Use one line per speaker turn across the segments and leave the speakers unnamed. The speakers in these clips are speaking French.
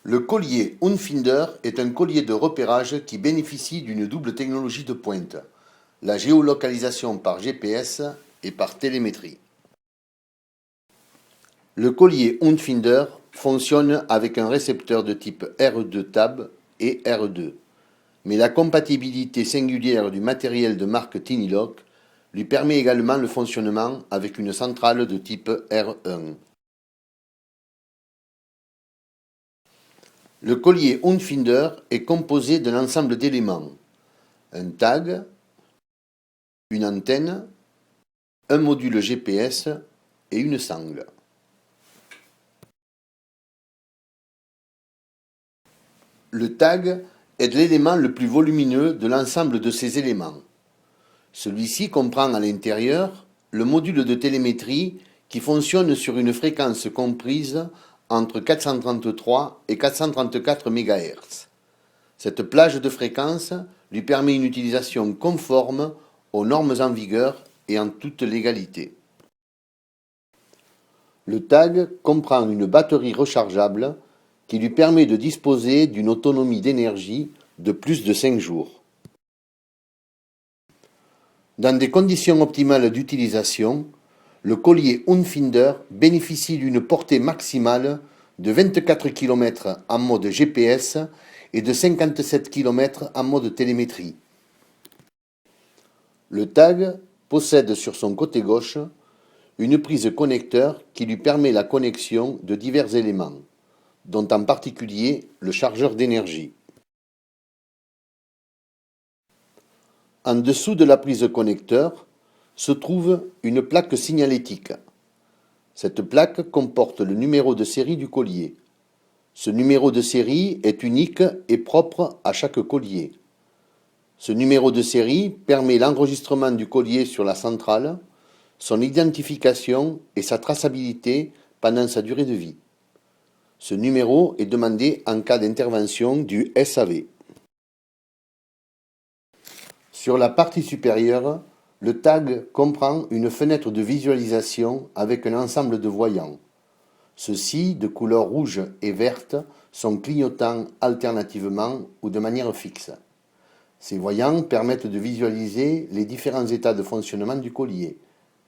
Le collier Unfinder est un collier de repérage qui bénéficie d'une double technologie de pointe, la géolocalisation par GPS et par télémétrie. Le collier Unfinder fonctionne avec un récepteur de type R2 Tab et R2, mais la compatibilité singulière du matériel de marque Tiniloc lui permet également le fonctionnement avec une centrale de type R1. Le collier Unfinder est composé d'un ensemble d'éléments: un tag, une antenne, un module GPS et une sangle. Le tag est l'élément le plus volumineux de l'ensemble de ces éléments. Celui-ci comprend à l'intérieur le module de télémétrie qui fonctionne sur une fréquence comprise entre 433 et 434 MHz. Cette plage de fréquence lui permet une utilisation conforme aux normes en vigueur et en toute légalité. Le tag comprend une batterie rechargeable qui lui permet de disposer d'une autonomie d'énergie de plus de 5 jours. Dans des conditions optimales d'utilisation, le collier Unfinder bénéficie d'une portée maximale de 24 km en mode GPS et de 57 km en mode télémétrie. Le tag possède sur son côté gauche une prise connecteur qui lui permet la connexion de divers éléments, dont en particulier le chargeur d'énergie. En dessous de la prise connecteur se trouve une plaque signalétique. Cette plaque comporte le numéro de série du collier. Ce numéro de série est unique et propre à chaque collier. Ce numéro de série permet l'enregistrement du collier sur la centrale, son identification et sa traçabilité pendant sa durée de vie. Ce numéro est demandé en cas d'intervention du SAV. Sur la partie supérieure, le tag comprend une fenêtre de visualisation avec un ensemble de voyants. Ceux-ci, de couleur rouge et verte, sont clignotants alternativement ou de manière fixe. Ces voyants permettent de visualiser les différents états de fonctionnement du collier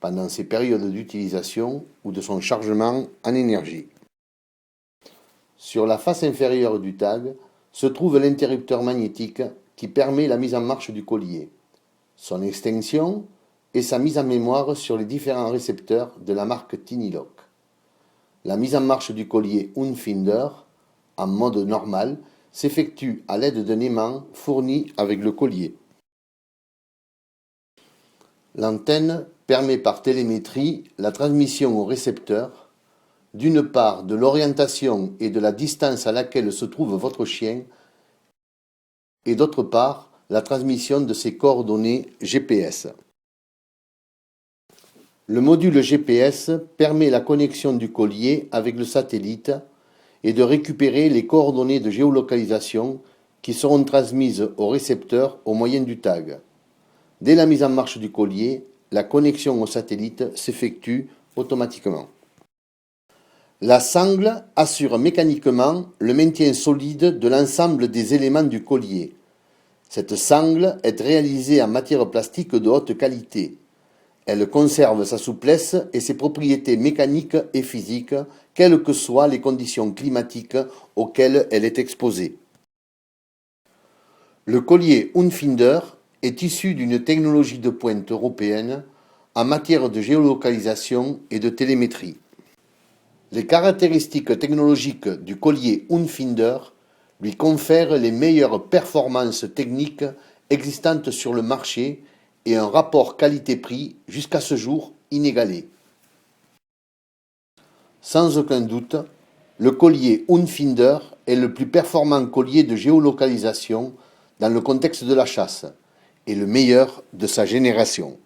pendant ses périodes d'utilisation ou de son chargement en énergie. Sur la face inférieure du tag se trouve l'interrupteur magnétique qui permet la mise en marche du collier, son extinction et sa mise en mémoire sur les différents récepteurs de la marque Tiniloc. La mise en marche du collier Unfinder, en mode normal, s'effectue à l'aide d'un aimant fourni avec le collier. L'antenne permet par télémétrie la transmission au récepteur, d'une part de l'orientation et de la distance à laquelle se trouve votre chien, et d'autre part la transmission de ses coordonnées GPS. Le module GPS permet la connexion du collier avec le satellite et de récupérer les coordonnées de géolocalisation qui seront transmises au récepteur au moyen du tag. Dès la mise en marche du collier, la connexion au satellite s'effectue automatiquement. La sangle assure mécaniquement le maintien solide de l'ensemble des éléments du collier. Cette sangle est réalisée en matière plastique de haute qualité. Elle conserve sa souplesse et ses propriétés mécaniques et physiques, quelles que soient les conditions climatiques auxquelles elle est exposée. Le collier Unfinder est issu d'une technologie de pointe européenne en matière de géolocalisation et de télémétrie. Les caractéristiques technologiques du collier Unfinder lui confèrent les meilleures performances techniques existantes sur le marché et un rapport qualité-prix jusqu'à ce jour inégalé. Sans aucun doute, le collier Unfinder est le plus performant collier de géolocalisation dans le contexte de la chasse et le meilleur de sa génération.